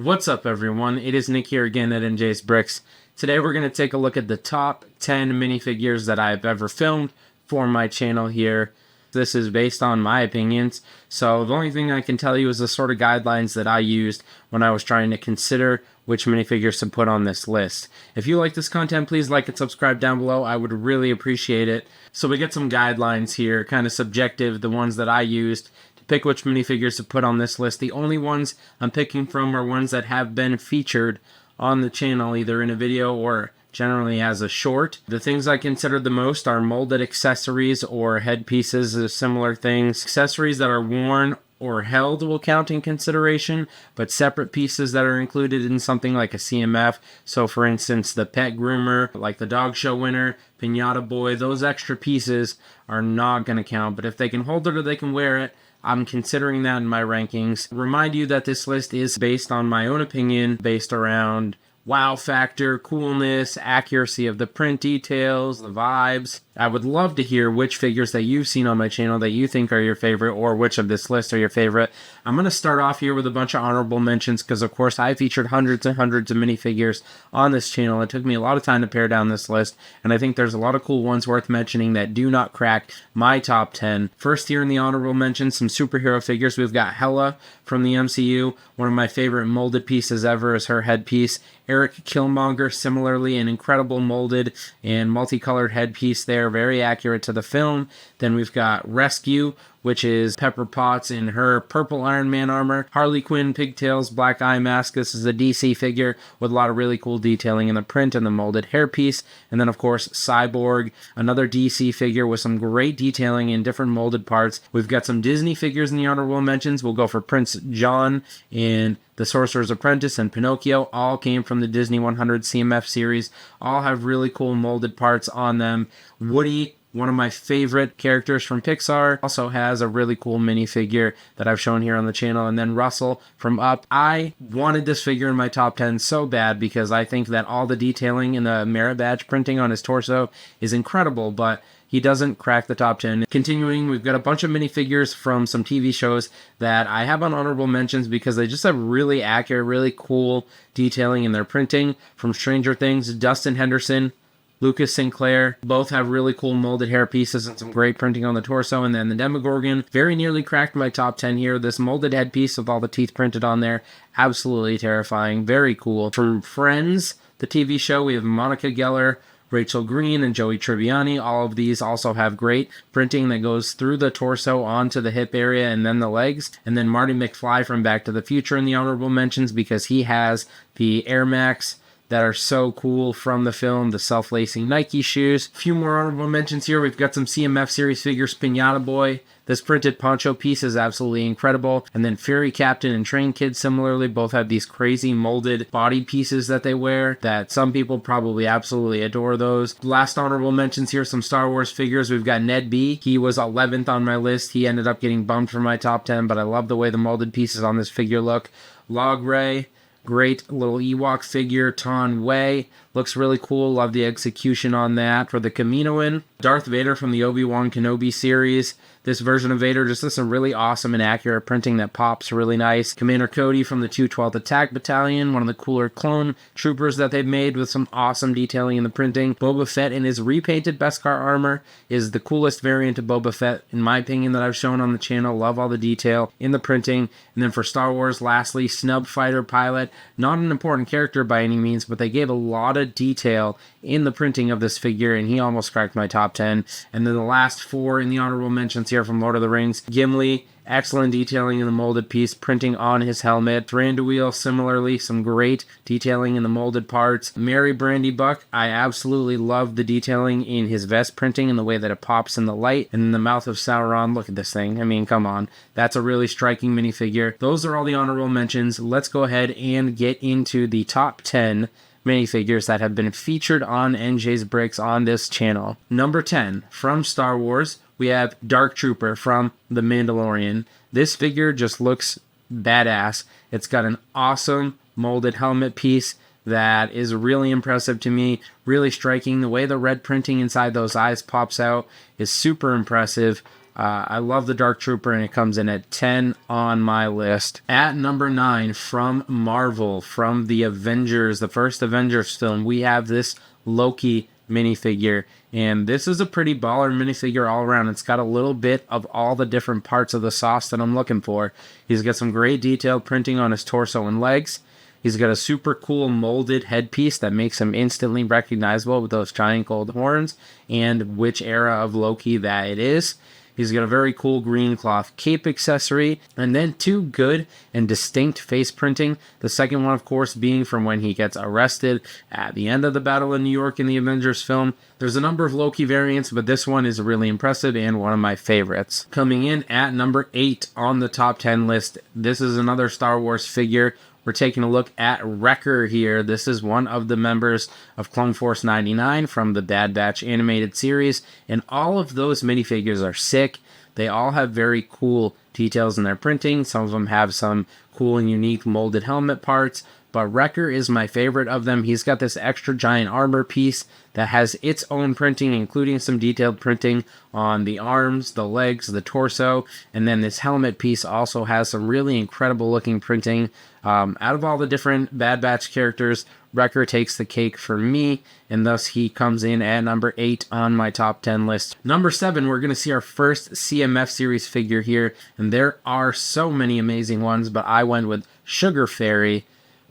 What's up, everyone? It is Nick here again at NJ's Bricks. Today we're going to take a look at the top 10 minifigures that I've ever filmed for my channel here. This is based on my opinions, so the only thing I can tell you is the sort of guidelines that I used when I was trying to consider which minifigures to put on this list. If you like this content, please like and subscribe down below. I would really appreciate it. So we get some guidelines here, kind of subjective, the ones that I used to pick which minifigures to put on this list. The only ones I'm picking from are ones that have been featured on the channel, either in a video or generally as a short. The things I consider the most are molded accessories or headpieces of similar things. Accessories that are worn or held will count in consideration, but separate pieces that are included in something like a CMF. So for instance, the pet groomer, like the dog show winner, Pinata Boy, those extra pieces are not going to count. But if they can hold it or they can wear it, I'm considering that in my rankings. Remind you that this list is based on my own opinion, based around wow factor, coolness, accuracy of the print details, the vibes. I would love to hear which figures that you've seen on my channel that you think are your favorite, or which of this list are your favorite. I'm going to start off here with a bunch of honorable mentions because, of course, I featured hundreds and hundreds of minifigures on this channel. It took me a lot of time to pare down this list, and I think there's a lot of cool ones worth mentioning that do not crack my top 10. First here in the honorable mentions, some superhero figures. We've got Hela from the MCU. One of my favorite molded pieces ever is her headpiece. Eric Killmonger, similarly, an incredible molded and multicolored headpiece there, very accurate to the film. Then we've got Rescue, which is Pepper Potts in her purple Iron Man armor. Harley Quinn, pigtails, black eye mask. This is a DC figure with a lot of really cool detailing in the print and the molded hairpiece. And then, of course, Cyborg, another DC figure with some great detailing in different molded parts. We've got some Disney figures in the honorable mentions. We'll go for Prince John and The Sorcerer's Apprentice and Pinocchio. All came from the Disney 100 CMF series. All have really cool molded parts on them. Woody, one of my favorite characters from Pixar, also has a really cool minifigure that I've shown here on the channel. And then Russell from Up. I wanted this figure in my top 10 so bad because I think that all the detailing in the merit badge printing on his torso is incredible, but he doesn't crack the top 10. Continuing, we've got a bunch of minifigures from some TV shows that I have on honorable mentions because they just have really accurate, really cool detailing in their printing. From Stranger Things, Dustin Henderson, Lucas Sinclair, both have really cool molded hair pieces and some great printing on the torso. And then the Demogorgon very nearly cracked my top 10 here. This molded headpiece with all the teeth printed on there, absolutely terrifying, very cool. From Friends, the TV show, we have Monica Geller, Rachel Green, and Joey Tribbiani. All of these also have great printing that goes through the torso onto the hip area and then the legs. And then Marty McFly from Back to the Future in the honorable mentions because he has the Air Max that are so cool from the film, the self-lacing Nike shoes. A few more honorable mentions here. We've got some CMF series figures. Pinata Boy. This printed poncho piece is absolutely incredible. And then Fury Captain and Train Kid similarly both have these crazy molded body pieces that they wear that some people probably absolutely adore those. Last honorable mentions here, some Star Wars figures. We've got Ned B. He was 11th on my list. He ended up getting bumped from my top 10, but I love the way the molded pieces on this figure look. Log Ray. Great little Ewok figure. Ton Wei looks really cool. Love the execution on that. For the Kaminoan, Darth Vader from the Obi-Wan Kenobi series. This version of Vader just has some really awesome and accurate printing that pops really nice. Commander Cody from the 212th Attack Battalion, one of the cooler clone troopers that they've made with some awesome detailing in the printing. Boba Fett in his repainted Beskar armor is the coolest variant of Boba Fett, in my opinion, that I've shown on the channel. Love all the detail in the printing. And then for Star Wars, lastly, Snub Fighter Pilot. Not an important character by any means, but they gave a lot of detail in the printing of this figure, and he almost cracked my top 10. And then the last four in the honorable mentions here from Lord of the Rings. Gimli, excellent detailing in the molded piece, printing on his helmet. Thranduil, similarly, some great detailing in the molded parts. Merry Brandy Buck, I absolutely love the detailing in his vest printing and the way that it pops in the light. And in the mouth of Sauron, look at this thing. I mean, come on. That's a really striking minifigure. Those are all the honorable mentions. Let's go ahead and get into the top 10 minifigures that have been featured on NJ's Bricks on this channel. Number 10, from Star Wars, we have Dark Trooper from The Mandalorian. This figure just looks badass. It's got an awesome molded helmet piece that is really impressive to me, really striking. The way the red printing inside those eyes pops out is super impressive. I love the Dark Trooper, and it comes in at 10 on my list. At number 9, from Marvel, from the Avengers, the first Avengers film, we have this Loki minifigure, and this is a pretty baller minifigure all around. It's got a little bit of all the different parts of the sauce that I'm looking for. He's got some great detailed printing on his torso and legs. He's got a super cool molded headpiece that makes him instantly recognizable with those giant gold horns and which era of Loki that it is. He's got a very cool green cloth cape accessory, and then 2 good and distinct face printing. The second one, of course, being from when he gets arrested at the end of the Battle of New York in the Avengers film. There's a number of Loki variants, but this one is really impressive and one of my favorites. Coming in at number 8 on the top 10 list, this is another Star Wars figure. We're taking a look at Wrecker here. This is one of the members of Clone Force 99 from the Bad Batch animated series, and all of those minifigures are sick. They all have very cool details in their printing. Some of them have some cool and unique molded helmet parts, but Wrecker is my favorite of them. He's got this extra giant armor piece that has its own printing, including some detailed printing on the arms, the legs, the torso, and then this helmet piece also has some really incredible looking printing. Out of all the different Bad Batch characters, Wrecker takes the cake for me, and thus he comes in at number 8 on my top 10 list. Number 7, we're going to see our first CMF series figure here, and there are so many amazing ones, but I went with Sugar Fairy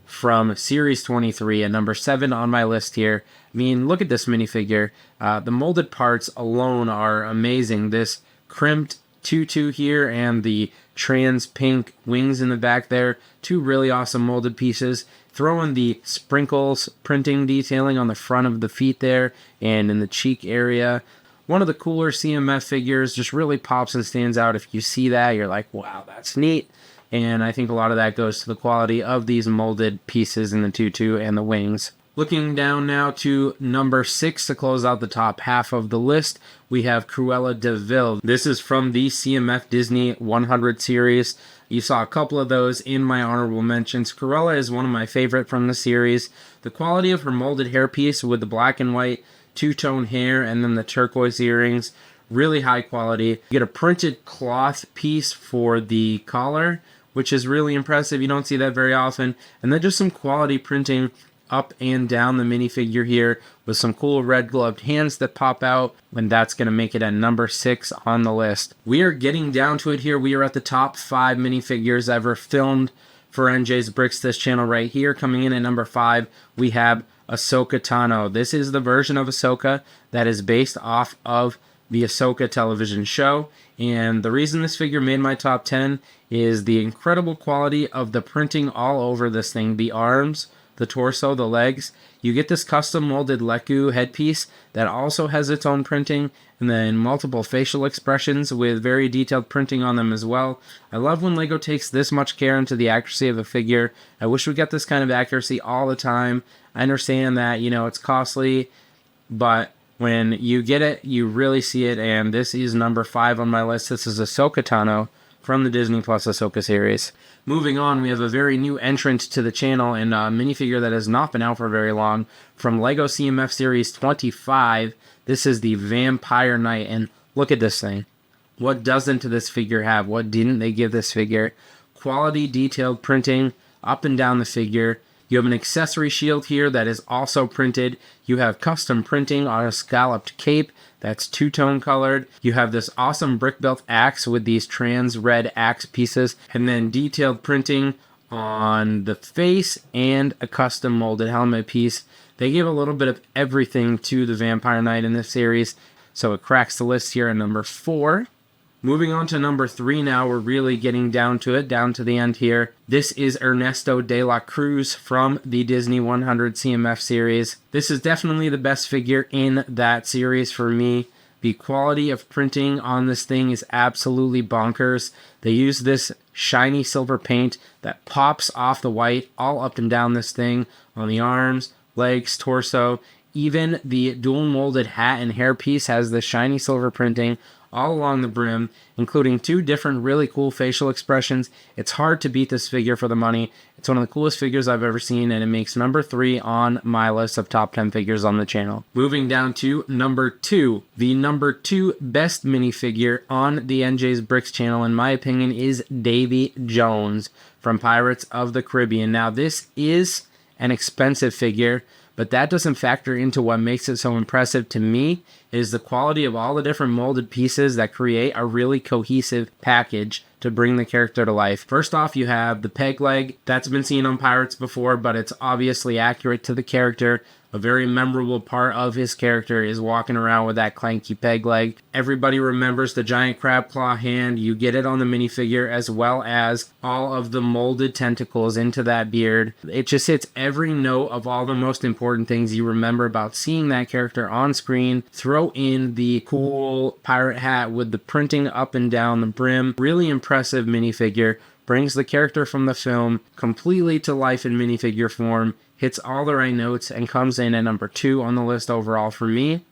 from Series 23 at number 7 on my list here. I mean, look at this minifigure. The molded parts alone are amazing. This crimped tutu here and the trans pink wings in the back there, 2 really awesome molded pieces. Throw in the sprinkles printing detailing on the front of the feet there and in the cheek area. One of the cooler CMF figures, just really pops and stands out. If you see that, you're like, wow, that's neat. And I think a lot of that goes to the quality of these molded pieces in the tutu and the wings. Looking down now to number 6 to close out the top half of the list, we have Cruella de Vil. This is from the CMF Disney 100 series. You saw a couple of those in my honorable mentions. Cruella is one of my favorite from the series. The quality of her molded hairpiece with the black and white two-tone hair and then the turquoise earrings, really high quality. You get a printed cloth piece for the collar, which is really impressive. You don't see that very often. And then just some quality printing up and down the minifigure here with some cool red gloved hands that pop out, and that's going to make it at number 6 on the list. We are getting down to it here. We are at the top 5 minifigures ever filmed for NJ's Bricks, this channel right here. Coming in at number 5, we have Ahsoka Tano. This is the version of Ahsoka that is based off of the Ahsoka television show, and the reason this figure made my top 10 is the incredible quality of the printing all over this thing. The arms, the torso, the legs. You get this custom molded Leku headpiece that also has its own printing, and then multiple facial expressions with very detailed printing on them as well. I love when LEGO takes this much care into the accuracy of a figure. I wish we got this kind of accuracy all the time. I understand that, you know, it's costly, but when you get it, you really see it, and this is number 5 on my list. This is Ahsoka Tano from the Disney Plus Ahsoka series. Moving on, we have a very new entrant to the channel and a minifigure that has not been out for very long from LEGO CMF Series 25. This is the Vampire Knight, and look at this thing. What doesn't this figure have? What didn't they give this figure? Quality detailed printing up and down the figure. You have an accessory shield here that is also printed. You have custom printing on a scalloped cape that's two-tone colored. You have this awesome brick-built axe with these trans red axe pieces, and then detailed printing on the face and a custom molded helmet piece. They give a little bit of everything to the Vampire Knight in this series, so it cracks the list here at number 4. Moving on to number 3 now, we're really getting down to it, down to the end here. This is Ernesto de la Cruz from the Disney 100 CMF series. This is definitely the best figure in that series for me. The quality of printing on this thing is absolutely bonkers. They use this shiny silver paint that pops off the white all up and down this thing on the arms, legs, torso. Even the dual molded hat and hairpiece has the shiny silver printing all along the brim, including 2 different really cool facial expressions. It's hard to beat this figure for the money. It's one of the coolest figures I've ever seen, and it makes number 3 on my list of top 10 figures on the channel. Moving down to number 2. The number 2 best minifigure on the NJ's Bricks channel, in my opinion, is Davy Jones from Pirates of the Caribbean. Now, this is an expensive figure, but that doesn't factor into what makes it so impressive to me. Is the quality of all the different molded pieces that create a really cohesive package to bring the character to life. First off, you have the peg leg. That's been seen on Pirates before, but it's obviously accurate to the character. A very memorable part of his character is walking around with that clanky peg leg. Everybody remembers the giant crab claw hand. You get it on the minifigure, as well as all of the molded tentacles into that beard. It just hits every note of all the most important things you remember about seeing that character on screen. Throw in the cool pirate hat with the printing up and down the brim. Really impressive minifigure. Brings the character from the film completely to life in minifigure form. Hits all the right notes and comes in at number 2 on the list overall for me.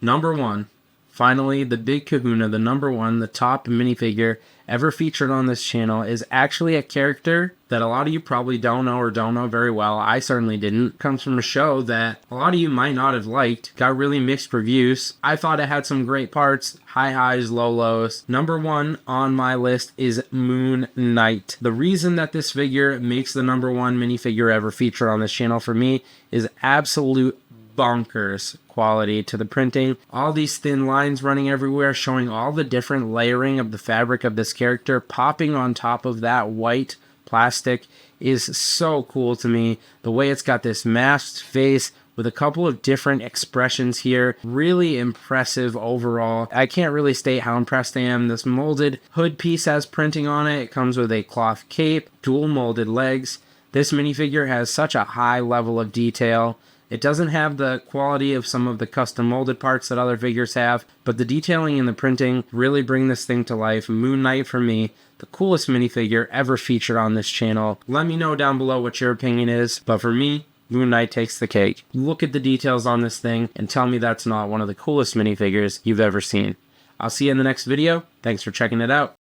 Number 1. Finally, the big kahuna, the number 1, the top minifigure ever featured on this channel, is actually a character that a lot of you probably don't know or don't know very well. I certainly didn't. It comes from a show that a lot of you might not have liked. Got really mixed reviews. I thought it had some great parts. High highs, low lows. Number 1 on my list is Moon Knight. The reason that this figure makes the number 1 minifigure ever featured on this channel for me is absolute bonkers quality to the printing. All these thin lines running everywhere, showing all the different layering of the fabric of this character popping on top of that white plastic is so cool to me. The way it's got this masked face with a couple of different expressions here. Really impressive overall. I can't really state how impressed I am. This molded hood piece has printing on it. It comes with a cloth cape, dual molded legs. This minifigure has such a high level of detail. It doesn't have the quality of some of the custom molded parts that other figures have, but the detailing and the printing really bring this thing to life. Moon Knight, for me, the coolest minifigure ever featured on this channel. Let me know down below what your opinion is, but for me, Moon Knight takes the cake. Look at the details on this thing and tell me that's not one of the coolest minifigures you've ever seen. I'll see you in the next video. Thanks for checking it out.